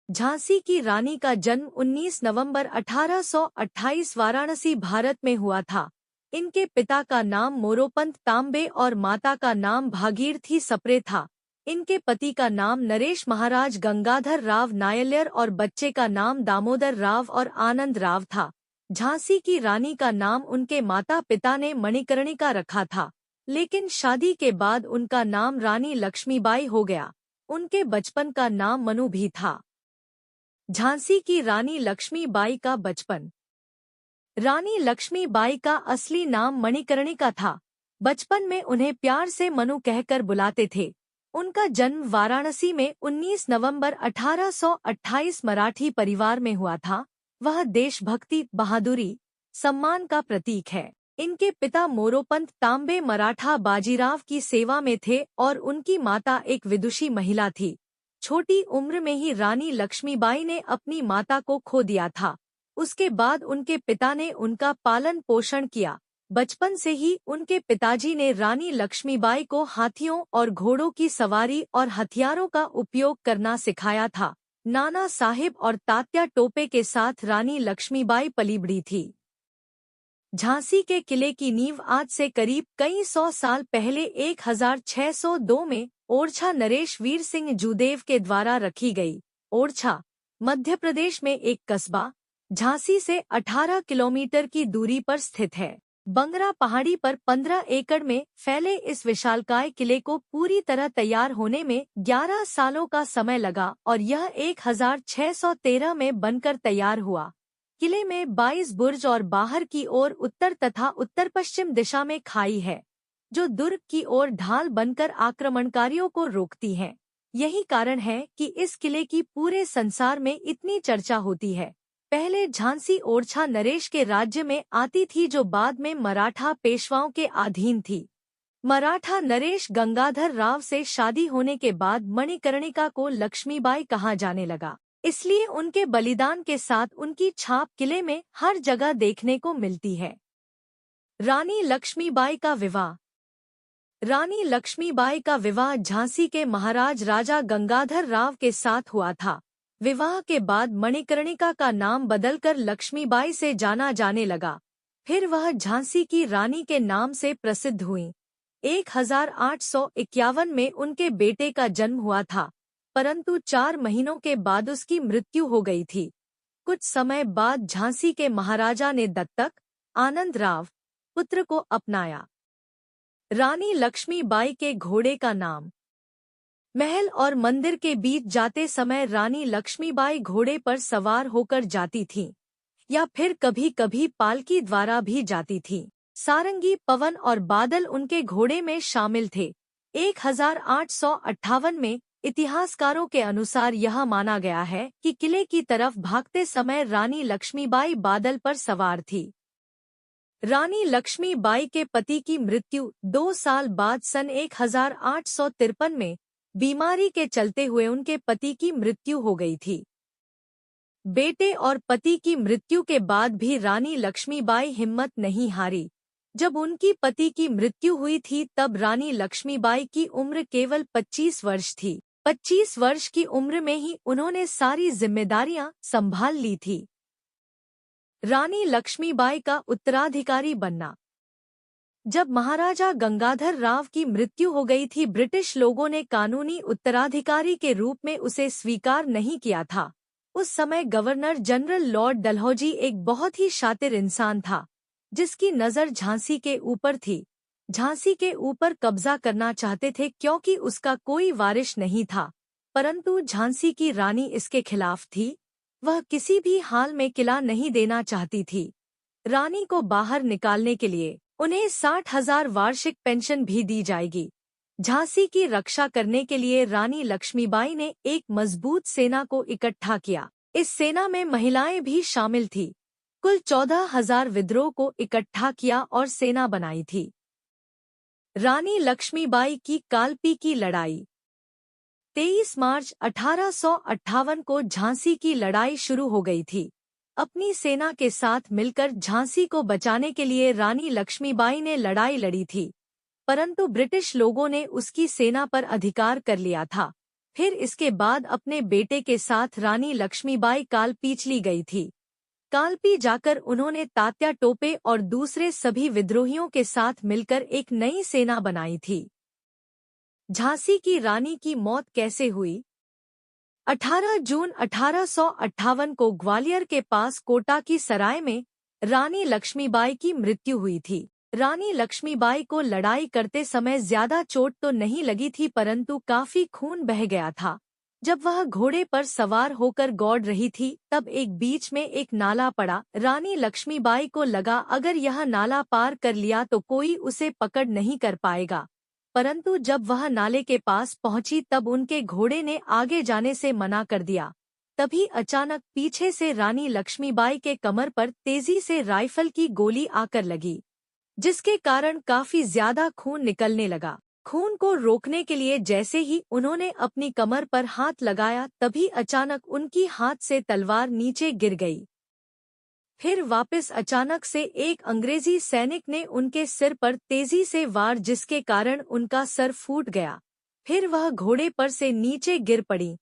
झांसी की रानी का जन्म 19 नवंबर 1828 वाराणसी भारत में हुआ था। इनके पिता का नाम मोरोपंत तांबे और माता का नाम भागीरथी सप्रे था। इनके पति का नाम नरेश महाराज गंगाधर राव नायलियर और बच्चे का नाम दामोदर राव और आनंद राव था। झांसी की रानी का नाम उनके माता पिता ने मणिकर्णिका रखा था, लेकिन शादी के बाद उनका नाम रानी लक्ष्मीबाई हो गया। उनके बचपन का नाम मनु भी था। झांसी की रानी लक्ष्मीबाई का बचपन। रानी लक्ष्मीबाई का असली नाम मणिकर्णिका था। बचपन में उन्हें प्यार से मनु कहकर बुलाते थे। उनका जन्म वाराणसी में 19 नवंबर 1828 मराठी परिवार में हुआ था। वह देशभक्ति, बहादुरी, सम्मान का प्रतीक है। इनके पिता मोरोपंत तांबे मराठा बाजीराव की सेवा में थे और उनकी माता एक विदुषी महिला थी। छोटी उम्र में ही रानी लक्ष्मीबाई ने अपनी माता को खो दिया था। उसके बाद उनके पिता ने उनका पालन पोषण किया। बचपन से ही उनके पिताजी ने रानी लक्ष्मीबाई को हाथियों और घोड़ों की सवारी और हथियारों का उपयोग करना सिखाया था। नाना साहिब और तात्या टोपे के साथ रानी लक्ष्मीबाई पली बढ़ी थी। झांसी के किले की नींव आज से करीब कई सौ साल पहले 1602 में ओरछा नरेश वीर सिंह जूदेव के द्वारा रखी गई। ओरछा मध्य प्रदेश में एक कस्बा झांसी से 18 किलोमीटर की दूरी पर स्थित है। बंगरा पहाड़ी पर 15 एकड़ में फैले इस विशालकाय किले को पूरी तरह तैयार होने में 11 सालों का समय लगा और यह 1613 में बनकर तैयार हुआ। किले में 22 बुर्ज और बाहर की ओर उत्तर तथा उत्तर पश्चिम दिशा में खाई है, जो दुर्ग की ओर ढाल बनकर आक्रमणकारियों को रोकती है। यही कारण है कि इस किले की पूरे संसार में इतनी चर्चा होती है। पहले झांसी ओरछा नरेश के राज्य में आती थी, जो बाद में मराठा पेशवाओं के अधीन थी। मराठा नरेश गंगाधर राव से शादी होने के बाद मणिकर्णिका को लक्ष्मीबाई कहा जाने लगा। इसलिए उनके बलिदान के साथ उनकी छाप किले में हर जगह देखने को मिलती है। रानी लक्ष्मीबाई का विवाह। रानी लक्ष्मीबाई का विवाह झांसी के महाराज राजा गंगाधर राव के साथ हुआ था। विवाह के बाद मणिकर्णिका का नाम बदलकर लक्ष्मीबाई से जाना जाने लगा। फिर वह झांसी की रानी के नाम से प्रसिद्ध हुई। 1851 में उनके बेटे का जन्म हुआ था, परंतु 4 महीनों के बाद उसकी मृत्यु हो गई थी। कुछ समय बाद झांसी के महाराजा ने दत्तक आनंद राव पुत्र को अपनाया। रानी लक्ष्मीबाई के घोड़े का नाम। महल और मंदिर के बीच जाते समय रानी लक्ष्मीबाई घोड़े पर सवार होकर जाती थीं, या फिर कभी कभी पालकी द्वारा भी जाती थीं। सारंगी, पवन और बादल उनके घोड़े में शामिल थे। 1858 में इतिहासकारों के अनुसार यह माना गया है कि किले की तरफ भागते समय रानी लक्ष्मीबाई बादल पर सवार थी। रानी लक्ष्मीबाई के पति की मृत्यु 2 साल बाद सन 1853 में बीमारी के चलते हुए उनके पति की मृत्यु हो गई थी। बेटे और पति की मृत्यु के बाद भी रानी लक्ष्मीबाई हिम्मत नहीं हारी। जब उनकी पति की मृत्यु हुई थी तब रानी लक्ष्मीबाई की उम्र केवल 25 वर्ष थी। 25 वर्ष की उम्र में ही उन्होंने सारी जिम्मेदारियां संभाल ली थी। रानी लक्ष्मीबाई का उत्तराधिकारी बनना। जब महाराजा गंगाधर राव की मृत्यु हो गई थी, ब्रिटिश लोगों ने कानूनी उत्तराधिकारी के रूप में उसे स्वीकार नहीं किया था। उस समय गवर्नर जनरल लॉर्ड डलहौजी एक बहुत ही शातिर इंसान था, जिसकी नज़र झांसी के ऊपर थी। झांसी के ऊपर कब्जा करना चाहते थे क्योंकि उसका कोई वारिस नहीं था, परंतु झांसी की रानी इसके खिलाफ थी। वह किसी भी हाल में किला नहीं देना चाहती थी। रानी को बाहर निकालने के लिए उन्हें 60,000 वार्षिक पेंशन भी दी जाएगी। झांसी की रक्षा करने के लिए रानी लक्ष्मीबाई ने एक मजबूत सेना को इकट्ठा किया। इस सेना में महिलाएं भी शामिल थी। कुल 14,000 विद्रोह को इकट्ठा किया और सेना बनाई थी। रानी लक्ष्मीबाई की कालपी की लड़ाई। 23 मार्च 1858 को झांसी की लड़ाई शुरू हो गई थी। अपनी सेना के साथ मिलकर झांसी को बचाने के लिए रानी लक्ष्मीबाई ने लड़ाई लड़ी थी, परंतु ब्रिटिश लोगों ने उसकी सेना पर अधिकार कर लिया था। फिर इसके बाद अपने बेटे के साथ रानी लक्ष्मीबाई कालपी चली गई थी। कालपी जाकर उन्होंने तात्या टोपे और दूसरे सभी विद्रोहियों के साथ मिलकर एक नई सेना बनाई थी। झांसी की रानी की मौत कैसे हुई? 18 जून 1858 को ग्वालियर के पास कोटा की सराय में रानी लक्ष्मीबाई की मृत्यु हुई थी। रानी लक्ष्मीबाई को लड़ाई करते समय ज्यादा चोट तो नहीं लगी थी, परंतु काफी खून बह गया था। जब वह घोड़े पर सवार होकर दौड़ रही थी, तब एक बीच में एक नाला पड़ा। रानी लक्ष्मीबाई को लगा अगर यह नाला पार कर लिया तो कोई उसे पकड़ नहीं कर पाएगा, परंतु जब वह नाले के पास पहुंची तब उनके घोड़े ने आगे जाने से मना कर दिया। तभी अचानक पीछे से रानी लक्ष्मीबाई के कमर पर तेजी से राइफल की गोली आकर लगी, जिसके कारण काफी ज्यादा खून निकलने लगा। खून को रोकने के लिए जैसे ही उन्होंने अपनी कमर पर हाथ लगाया, तभी अचानक उनकी हाथ से तलवार नीचे गिर गई। फिर वापस अचानक से एक अंग्रेजी सैनिक ने उनके सिर पर तेजी से वार, जिसके कारण उनका सर फूट गया। फिर वह घोड़े पर से नीचे गिर पड़ी।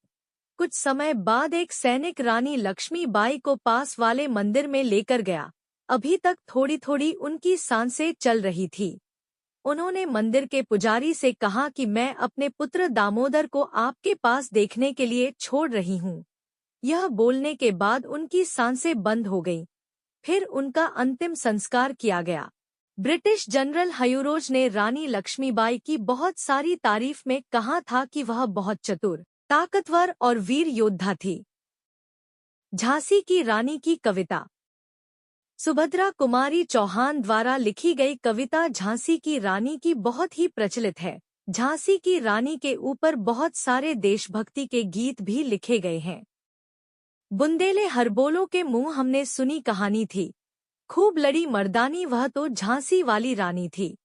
कुछ समय बाद एक सैनिक रानी लक्ष्मीबाई को पास वाले मंदिर में लेकर गया। अभी तक थोड़ी थोड़ी उनकी सांसें चल रही थी। उन्होंने मंदिर के पुजारी से कहा कि मैं अपने पुत्र दामोदर को आपके पास देखने के लिए छोड़ रही हूँ। यह बोलने के बाद उनकी सांसें बंद हो गईं। फिर उनका अंतिम संस्कार किया गया। ब्रिटिश जनरल हयूरोज ने रानी लक्ष्मीबाई की बहुत सारी तारीफ में कहा था कि वह बहुत चतुर, ताकतवर और वीर योद्धा थी। झांसी की रानी की कविता। सुभद्रा कुमारी चौहान द्वारा लिखी गई कविता झांसी की रानी की बहुत ही प्रचलित है। झांसी की रानी के ऊपर बहुत सारे देशभक्ति के गीत भी लिखे गए हैं। बुंदेले हरबोलों के मुंह हमने सुनी कहानी थी, खूब लड़ी मर्दानी वह तो झांसी वाली रानी थी।